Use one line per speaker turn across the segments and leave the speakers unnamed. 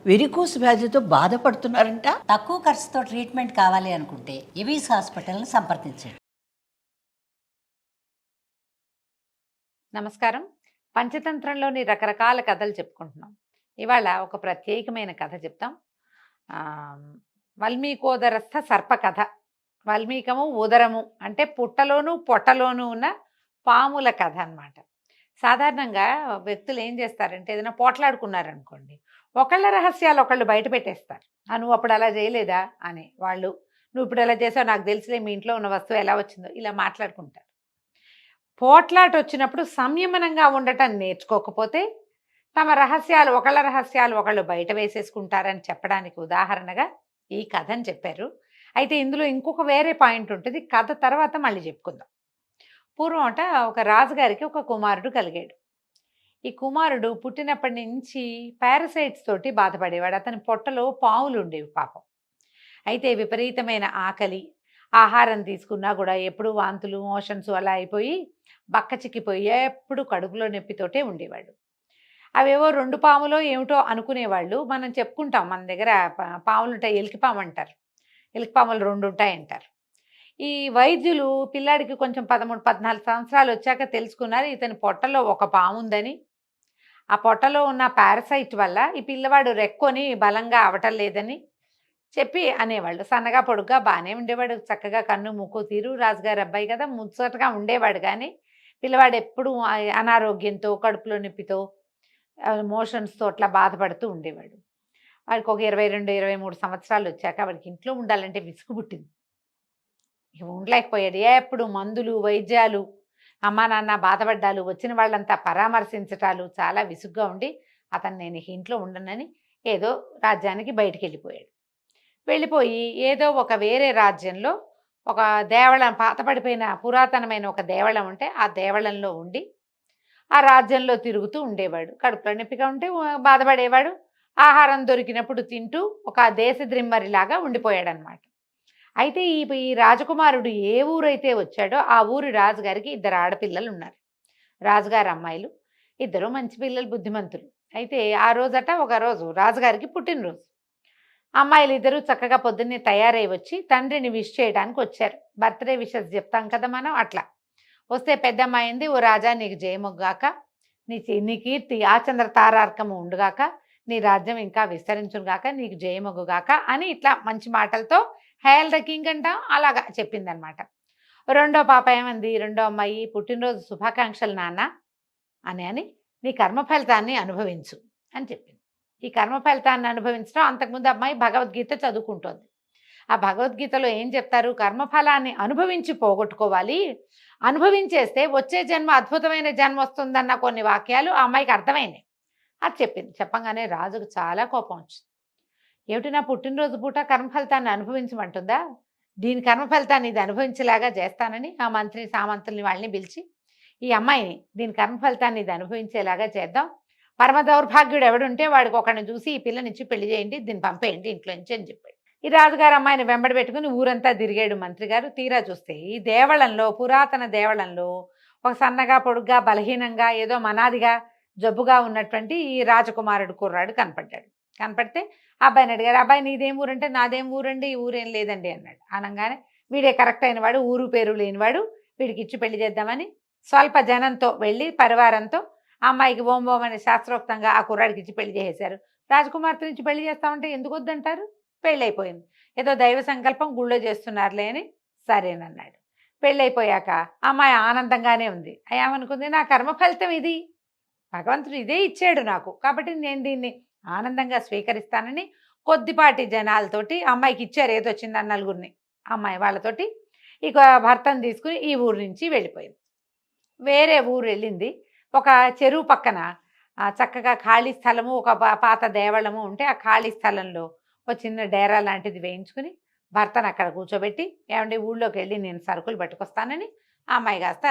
Varicose వ్యాధితో బాధపడుతున్నారంట.
తక్కువ ఖర్చుతో ట్రీట్మెంట్ కావాలి అనుకుంటే ఎవిస్ హాస్పిటల్ని సంప్రదించండి.
నమస్కారం. పంచతంత్రంలోని రకరకాల కథలు చెప్పుకుంటున్నాం. ఇవాళ ఒక ప్రత్యేకమైన కథ చెప్తాం. వల్మీకోదరస్థ సర్ప కథ. వల్మీకము ఉదరము అంటే పుట్టలోను పొట్టలోను ఉన్న పాముల కథ అన్నమాట. సాధారణంగా వ్యక్తులు ఏం చేస్తారంటే ఏదైనా పోట్లాడుకున్నారనుకోండి, ఒకళ్ళ రహస్యాలు ఒకళ్ళు బయట పెట్టేస్తారు. నువ్వు అప్పుడు అలా చేయలేదా అని వాళ్ళు, నువ్వు ఇప్పుడు ఎలా చేసావు నాకు తెలుసులే, మీ ఇంట్లో ఉన్న వస్తువు ఎలా వచ్చిందో, ఇలా మాట్లాడుకుంటారు. పోట్లాట వచ్చినప్పుడు సంయమనంగా ఉండటం నేర్చుకోకపోతే తమ రహస్యాలు ఒకళ్ళ రహస్యాలు ఒకళ్ళు బయట వేసేసుకుంటారని చెప్పడానికి ఉదాహరణగా ఈ కథని చెప్పారు. అయితే ఇందులో ఇంకొక వేరే పాయింట్ ఉంటుంది. కథ తర్వాత మళ్ళీ చెప్పుకుందాం. పూర్వం ఒక రాజుగారికి ఒక కుమారుడు కలిగాడు. ఈ కుమారుడు పుట్టినప్పటి నుంచి పారసైట్స్ తోటి బాధపడేవాడు. అతని పొట్టలో పాములు ఉండేవి పాపం. అయితే విపరీతమైన ఆకలి, ఆహారం తీసుకున్నా కూడా ఎప్పుడు వాంతులు మోషన్స్ అలా అయిపోయి బక్క చిక్కిపోయి ఎప్పుడు కడుపులో నొప్పితోటే ఉండేవాడు. అవేవో 2 పాములో ఏమిటో అనుకునేవాళ్ళు. మనం చెప్పుకుంటాం, మన దగ్గర పాములు ఉంటాయి, ఎలికిపాము అంటారు. ఎలికిపాములు 2 ఉంటాయంటారు. ఈ వైద్యులు పిల్లాడికి కొంచెం 13-14 సంవత్సరాలు వచ్చాక తెలుసుకున్నారు ఇతని పొట్టలో ఒక పాము ఉందని. ఆ పొట్టలో ఉన్న పారసైట్ వల్ల ఈ పిల్లవాడు రెక్కొని బలంగా అవటం లేదని చెప్పి అనేవాళ్ళు. సన్నగా పొడుగ్గా బాగానే ఉండేవాడు, చక్కగా కన్ను ముక్కు తీరు, రాజుగారి అబ్బాయి కదా, ముచ్చటగా ఉండేవాడు. కానీ పిల్లవాడు ఎప్పుడు అనారోగ్యంతో, కడుపులో నొప్పితో, మోషన్స్తో అట్లా బాధపడుతూ ఉండేవాడు. వాడికి ఒక 22-23 సంవత్సరాలు వచ్చాక వాడికి ఇంట్లో ఉండాలంటే విసుగు పుట్టింది. ఉండలేకపోయాడు. ఎప్పుడు మందులు వైద్యాలు, అమ్మా నాన్న బాధపడ్డాలు, వచ్చిన వాళ్ళంతా పరామర్శించటాలు చాలా విసుగ్గా ఉండి అతను నేను ఇంట్లో ఉండనని ఏదో రాజ్యానికి బయటికి వెళ్ళిపోయి ఏదో ఒక వేరే రాజ్యంలో ఒక దేవళం, పాతపడిపోయిన పురాతనమైన ఒక దేవళం ఉంటే ఆ దేవళంలో ఉండి ఆ రాజ్యంలో తిరుగుతూ ఉండేవాడు. కడుపులో నొప్పిగా ఉంటే బాధపడేవాడు. ఆహారం దొరికినప్పుడు తింటూ ఒక దేశద్రిమ్మరిలాగా ఉండిపోయాడనమాట. అయితే ఈ రాజకుమారుడు ఏ ఊరైతే వచ్చాడో ఆ ఊరి రాజుగారికి 2 ఆడపిల్లలు ఉన్నారు. రాజుగారి అమ్మాయిలు, 2 మంచి పిల్లలు, బుద్ధిమంతులు. అయితే ఆ రోజట ఒకరోజు రాజుగారికి పుట్టినరోజు. అమ్మాయిలు 2 చక్కగా పొద్దున్నే తయారై వచ్చి తండ్రిని విష్ చేయడానికి వచ్చారు. బర్త్డే విషెస్ చెప్తాం కదా మనం, అట్లా వస్తే పెద్ద అమ్మాయింది, ఓ రాజా నీకు జయముగాక, నీ కీర్తి ఆచంద్ర తారార్కము ఉండుగాక, నీ రాజ్యం ఇంకా విస్తరించుగాక, నీకు జయముగాక అని ఇట్లా మంచి మాటలతో హెయిల్ ద కింగ్ అంటాం అలాగా చెప్పిందనమాట. రెండో పాప ఏమంది, రెండో అమ్మాయి, పుట్టినరోజు శుభాకాంక్షలు నాన్న అని నీ కర్మ ఫలితాన్ని అనుభవించు అని చెప్పింది. ఈ కర్మ ఫలితాన్ని అనుభవించడం, అంతకుముందు అమ్మాయి భగవద్గీత చదువుకుంటోంది. ఆ భగవద్గీతలో ఏం చెప్తారు, కర్మఫలాన్ని అనుభవించి పోగొట్టుకోవాలి, అనుభవించేస్తే వచ్చే జన్మ అద్భుతమైన జన్మ వస్తుందన్న కొన్ని వాక్యాలు ఆ అమ్మాయికి అర్థమైనాయి. అది చెప్పింది. చెప్పంగానే రాజుకు చాలా కోపం వచ్చింది. ఏమిటి నా పుట్టినరోజు పూట కర్మఫలితాన్ని అనుభవించమంటుందా, దీని కర్మఫలితాన్ని ఇది అనుభవించేలాగా చేస్తానని ఆ మంత్రి సామంతుల్ని వాళ్ళని పిలిచి ఈ అమ్మాయిని దీని కర్మఫలితాన్ని ఇది అనుభవించేలాగా చేద్దాం, పరమ దౌర్భాగ్యుడు ఎవడుంటే వాడికి ఒకరిని చూసి ఈ పిల్లనిచ్చి పెళ్లి చేయండి, దీన్ని పంపేయండి ఇంట్లోంచి అని చెప్పాడు. ఈ రాజుగారు అమ్మాయిని వెంబడి పెట్టుకుని ఊరంతా తిరిగాడు మంత్రి గారు. తీరా చూస్తే ఈ దేవళంలో, పురాతన దేవళంలో ఒక సన్నగా పొడుగ్గా బలహీనంగా ఏదో మనాదిగా జబ్బుగా ఉన్నటువంటి ఈ రాజకుమారుడు కుర్రాడు కనపడితే అబ్బాయిని అడిగారు, అబ్బాయి నీదేం ఊరంటే నాదేం ఊరండి, ఈ ఊరేం లేదండి అన్నాడు. అనగానే వీడే కరెక్ట్ అయిన వాడు, ఊరు పేరు లేనివాడు, వీడికి ఇచ్చి పెళ్లి చేద్దామని స్వల్ప జనంతో వెళ్ళి పరివారంతో ఆ అమ్మాయికి ఓం ఓం అనే శాస్త్రోక్తంగా ఆ కుర్రాడికి ఇచ్చి పెళ్లి చేసేశారు. రాజకుమార్తె నుంచి పెళ్లి చేస్తామంటే ఎందుకు వద్దంటారు, పెళ్ళైపోయింది. ఏదో దైవ సంకల్పం గుళ్ళో చేస్తున్నారులే అని సరేనన్నాడు. పెళ్ళైపోయాక అమ్మాయి ఆనందంగానే ఉంది. ఏమనుకుంది, నా కర్మ ఫలితం ఇది, భగవంతుడు ఇదే ఇచ్చాడు నాకు, కాబట్టి నేను దీన్ని ఆనందంగా స్వీకరిస్తానని కొద్దిపాటి జనాలతోటి అమ్మాయికి ఇచ్చారు, ఏదో వచ్చింది 4 అమ్మాయి వాళ్ళతోటి ఇక భర్తను తీసుకుని ఈ ఊరు నుంచి వెళ్ళిపోయింది. వేరే ఊరు వెళ్ళింది. ఒక చెరువు పక్కన చక్కగా ఖాళీ స్థలము, ఒక పాత దేవళము ఉంటే ఆ ఖాళీ స్థలంలో ఒక చిన్న డేరా లాంటిది వేయించుకుని భర్తను అక్కడ కూర్చోబెట్టి, ఏమంటే ఊళ్ళోకి వెళ్ళి నేను సరుకులు పట్టుకొస్తానని ఆ అమ్మాయి కాస్త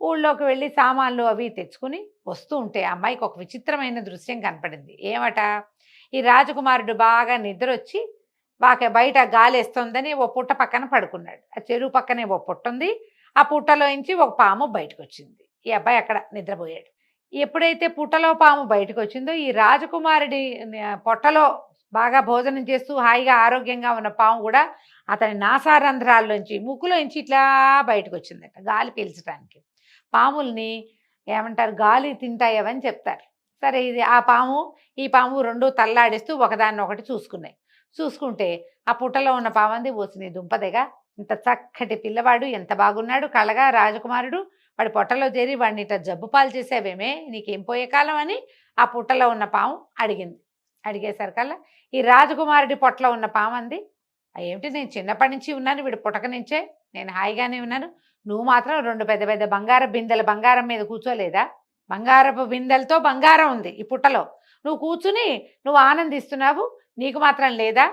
ఊళ్ళోకి వెళ్ళి సామాన్లు అవి తెచ్చుకుని వస్తూ ఉంటే అమ్మాయికి ఒక విచిత్రమైన దృశ్యం కనపడింది. ఏమట, ఈ రాజకుమారుడు బాగా నిద్ర వచ్చి బయట గాలేస్తోందని ఓ పుట్ట పక్కన పడుకున్నాడు. ఆ చెరువు పక్కనే ఓ పుట్ట ఉంది. ఆ పుట్టలోంచి ఒక పాము బయటకు వచ్చింది. ఈ అబ్బాయి అక్కడ నిద్రపోయాడు. ఎప్పుడైతే పుట్టలో పాము బయటకు వచ్చిందో ఈ రాజకుమారుడి పొట్టలో బాగా భోజనం చేస్తూ హాయిగా ఆరోగ్యంగా ఉన్న పాము కూడా అతని నాసారంధ్రాల్లోంచి ముక్కులోంచి ఇట్లా బయటకు వచ్చిందట గాలి పీల్చడానికి. పాముల్ని ఏమంటారు, గాలి తింటాయవని చెప్తారు. సరే, ఇది ఆ పాము ఈ పాము రెండు తల్లాడిస్తూ ఒకదాన్ని ఒకటి చూసుకున్నాయి. చూసుకుంటే ఆ పుట్టలో ఉన్న పామంది, ఓసిని దుంపదెగా, ఇంత చక్కటి పిల్లవాడు, ఎంత బాగున్నాడు కళగా రాజకుమారుడు, వాడి పొట్టలో చేరి వాడిని ఇట్లా జబ్బు పాలు చేసేవేమే, నీకేం పోయే కాలం అని ఆ పుట్టలో ఉన్న పాము అడిగింది. అడిగేసరికల్లా ఈ రాజకుమారుడి పొట్టలో ఉన్న పాము అంది, ఏమిటి, నేను చిన్నప్పటి నుంచి ఉన్నాను, వీడు పుట్టక నుంచే నేను హాయిగానే ఉన్నాను, నువ్వు మాత్రం రెండు పెద్ద పెద్ద బంగారం బిందెల బంగారం మీద కూర్చోలేదా? బంగారపు బిందెలతో బంగారం ఉంది ఈ పుట్టలో, నువ్వు కూర్చుని నువ్వు ఆనందిస్తున్నావు, నీకు మాత్రం లేదా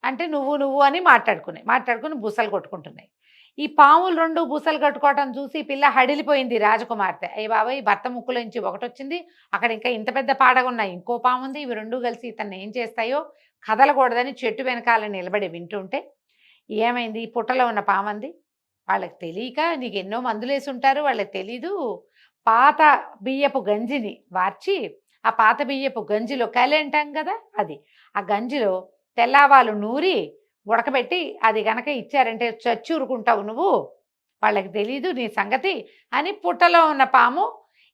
అంటే నువ్వు అని మాట్లాడుకుని బుసలు కొట్టుకుంటున్నాయి. ఈ పాములు రెండు బుసలు కట్టుకోవటం చూసి పిల్ల హడిలిపోయింది రాజకుమార్తె. అయ్య బాబాయ్, భర్త ముక్కులోంచి ఒకటి వచ్చింది, అక్కడ ఇంకా ఇంత పెద్ద పాడగా ఉన్నాయి, ఇంకో పాము ఉంది, ఇవి రెండు కలిసి ఇతన్ని ఏం చేస్తాయో కదలకూడదని చెట్టు వెనకాల నిలబడి వింటుంటే ఏమైంది, ఈ పుట్టలో ఉన్న పామంది, వాళ్ళకి తెలియక, నీకు ఎన్నో మందులు వేసి ఉంటారు, వాళ్ళకి తెలీదు, పాత బియ్యపు గంజిని వార్చి ఆ పాత బియ్యపు గంజిలో కలి అంటాం కదా, అది ఆ గంజిలో తెల్లావాలు నూరి ఉడకబెట్టి అది గనక ఇచ్చారంటే చచ్చూరుకుంటావు నువ్వు, వాళ్ళకి తెలీదు నీ సంగతి అని పుట్టలో ఉన్న పాము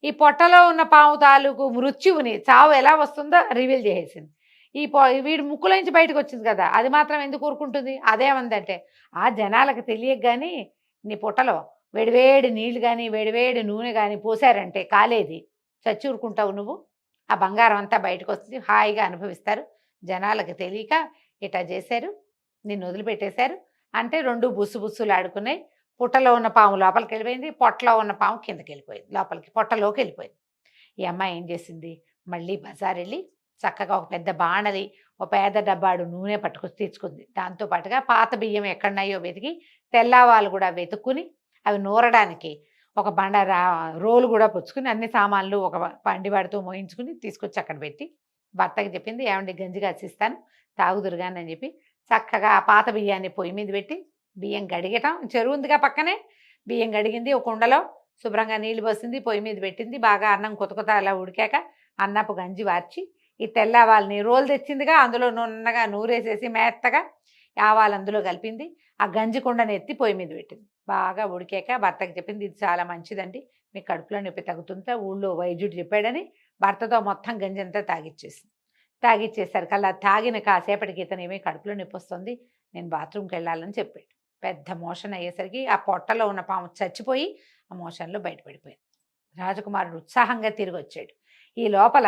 ఈ పొట్టలో ఉన్న పాము తాలూకు మృత్యువుని, చావు ఎలా వస్తుందో రివీల్ చేసేసింది. వీడి ముక్కులోంచి బయటకు వచ్చింది కదా, అది మాత్రం ఎందుకు ఊరుకుంటుంది? అదేమందంటే, ఆ జనాలకు తెలియక కానీ నీ పుట్టలో వేడివేడి నీళ్లు కానీ వేడివేడి నూనె కానీ పోసారంటే కాలేది, చచ్చి ఊరుకుంటావు నువ్వు, ఆ బంగారం అంతా బయటకు వస్తుంది, హాయిగా అనుభవిస్తారు, జనాలకు తెలియక ఇట్లా చేశారు, నిన్ను వదిలిపెట్టేశారు అంటే రెండు బుస్సులు ఆడుకున్నాయి. పుట్టలో ఉన్న పాము లోపలికి వెళ్ళిపోయింది, పొట్టలో ఉన్న పాము కిందకి వెళ్ళిపోయింది, లోపలికి పొట్టలోకి వెళ్ళిపోయింది. ఈ అమ్మాయి ఏం చేసింది, మళ్ళీ బజార్ వెళ్ళి చక్కగా ఒక పెద్ద బాణలి, ఒక పేద డబ్బాడు నూనె పట్టుకొచ్చి తెచ్చుకుంది. దాంతోపాటుగా పాత బియ్యం ఎక్కడున్నాయో వెతికి, తెల్లవాళ్ళు కూడా వెతుక్కుని అవి నూరడానికి ఒక రోలు కూడా పుచ్చుకుని అన్ని సామాన్లు ఒక పండివాడితో మోయించుకుని తీసుకొచ్చి అక్కడ పెట్టి భర్తకి చెప్పింది, ఏమండి గంజి కాసిస్తాను తాగుదురుగాని అని చెప్పి చక్కగా ఆ పాత బియ్యాన్ని పొయ్యి మీద పెట్టి బియ్యం గడిగటం, చెరువు ఉందిగా పక్కనే, బియ్యం గడిగింది, ఒక కుండలో శుభ్రంగా నీళ్ళు పోసింది, పొయ్యి మీద పెట్టింది, బాగా అన్నం కొత్త అలా ఉడికాక అన్నపు గంజి వార్చి ఈ తెల్లవాళ్ళని రోలు తెచ్చిందిగా అందులో నున్నగా నూరేసేసి మెత్తగా ఆవాలు అందులో కలిపింది, ఆ గంజి కుండని ఎత్తి పొయ్యి మీద పెట్టింది. బాగా ఉడికాక భర్తకి చెప్పింది, ఇది చాలా మంచిదండి, మీ కడుపులో నొప్పి తగ్గుతుంటే ఊళ్ళో వైద్యుడు చెప్పాడని భర్తతో మొత్తం గంజి అంతా తాగిచ్చేసరికి అలా తాగిన కాసేపటికి ఇతను ఏమీ కడుపులో నొప్పి వస్తుంది, నేను బాత్రూమ్కి వెళ్ళాలని చెప్పాడు. పెద్ద మోషన్ అయ్యేసరికి ఆ పొట్టలో ఉన్న పాము చచ్చిపోయి ఆ మోషన్లో బయటపడిపోయింది. రాజకుమారుడు ఉత్సాహంగా తిరిగి వచ్చాడు. ఈ లోపల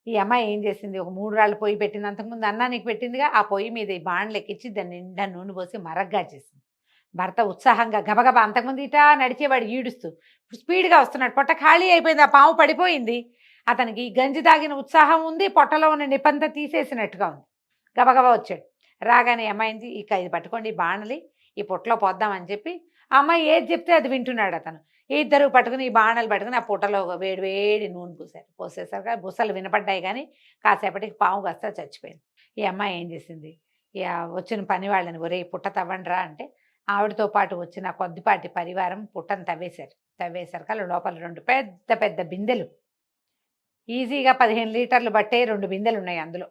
ఈ అమ్మాయి ఏం చేసింది, ఒక 3 రాళ్ళు పొయ్యి పెట్టింది, అంతకుముందు అన్నానికి పెట్టిందిగా, ఆ పొయ్యి మీద ఈ బాణలు ఎక్కించి దాన్ని నిండా నూనె పోసి మరగ్గా చేసింది. భర్త ఉత్సాహంగా గబగబా, అంతకుముందు ఇటా నడిచేవాడు ఈడుస్తూ స్పీడ్గా వస్తున్నాడు, పొట్ట ఖాళీ అయిపోయింది, ఆ పాము పడిపోయింది. అతనికి గంజి తాగిన ఉత్సాహం ఉంది, పొట్టలో ఉన్న నిప్పంతా తీసేసినట్టుగా ఉంది. గబగబా వచ్చాడు. రాగానే అమ్మాయింది, ఇక ఇది పట్టుకోండి బాణలి, ఈ పొట్టలో పోద్దామని చెప్పి ఆ అమ్మాయి ఏది చెప్తే అది వింటున్నాడు అతను. ఇద్దరు పట్టుకుని ఈ బాణలు పట్టుకుని ఆ పొట్టలో వేడి నూనె పోసేసరికి బుసలు వినపడ్డాయి, కానీ కాసేపటికి పాము కాస్త చచ్చిపోయింది. ఈ అమ్మాయి ఏం చేసింది, వచ్చిన పని వాళ్ళని, ఒరే పుట్ట తవ్వండిరా అంటే ఆవిడతో పాటు వచ్చిన కొద్దిపాటి పరివారం పుట్టను తవ్వేసరికి లోపల 2 పెద్ద పెద్ద బిందెలు, ఈజీగా 15 లీటర్లు బట్టే 2 బిందెలు ఉన్నాయి అందులో.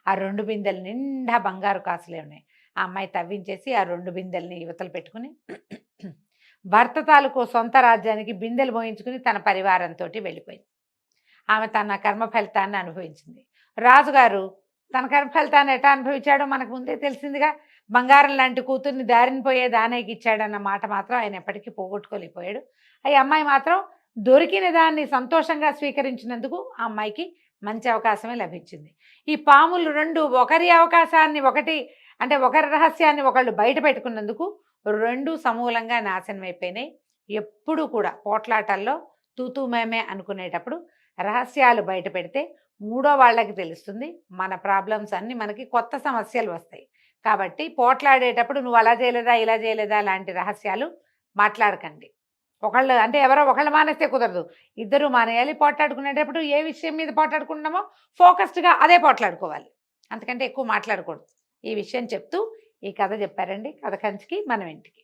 ఆ 2 బిందెలు నిండా బంగారు కాసులే ఉన్నాయి. ఆ అమ్మాయి తవ్వించేసి ఆ 2 బిందెల్ని యువతలు పెట్టుకుని భర్త తాలూకు సొంత రాజ్యానికి బిందెలు మోయించుకుని తన పరివారంతో వెళ్ళిపోయింది. ఆమె తన కర్మ ఫలితాన్ని అనుభవించింది. రాజుగారు తన కర్మ ఫలితాన్ని ఎట్లా అనుభవించాడో మనకు ముందే తెలిసిందిగా. బంగారం లాంటి కూతుర్ని దారిన పోయే దానేకి ఇచ్చాడన్న మాట మాత్రం ఆయన ఎప్పటికీ పోగొట్టుకోలేకపోయాడు. ఈ అమ్మాయి మాత్రం దొరికిన దాన్ని సంతోషంగా స్వీకరించినందుకు ఆ అమ్మాయికి మంచి అవకాశమే లభించింది. ఈ పాములు 2 ఒకరి అవకాశాన్ని ఒకరి రహస్యాన్ని ఒకళ్ళు బయట పెట్టుకున్నందుకు 2 సమూలంగా నాశనం అయిపోయినాయి. ఎప్పుడు కూడా పోట్లాటల్లో తూతూ మేమే అనుకునేటప్పుడు రహస్యాలు బయట పెడితే 3వ వాళ్ళకి తెలుస్తుంది, మన ప్రాబ్లమ్స్ అన్నీ మనకి కొత్త సమస్యలు వస్తాయి. కాబట్టి పోట్లాడేటప్పుడు నువ్వు అలా చేయలేదా ఇలా చేయలేదా లాంటి రహస్యాలు మాట్లాడకండి. ఎవరో ఒకళ్ళు మానేస్తే కుదరదు, ఇద్దరు మానేయాలి. పోట్లాడుకునేటప్పుడు ఏ విషయం మీద పోట్లాడుకుంటున్నామో ఫోకస్డ్గా అదే పోట్లాడుకోవాలి, అంతకంటే ఎక్కువ మాట్లాడకూడదు. ఈ విషయం చెప్తూ ఈ కథ చెప్పారండి. కథ కంచికి మనం ఇంటికి.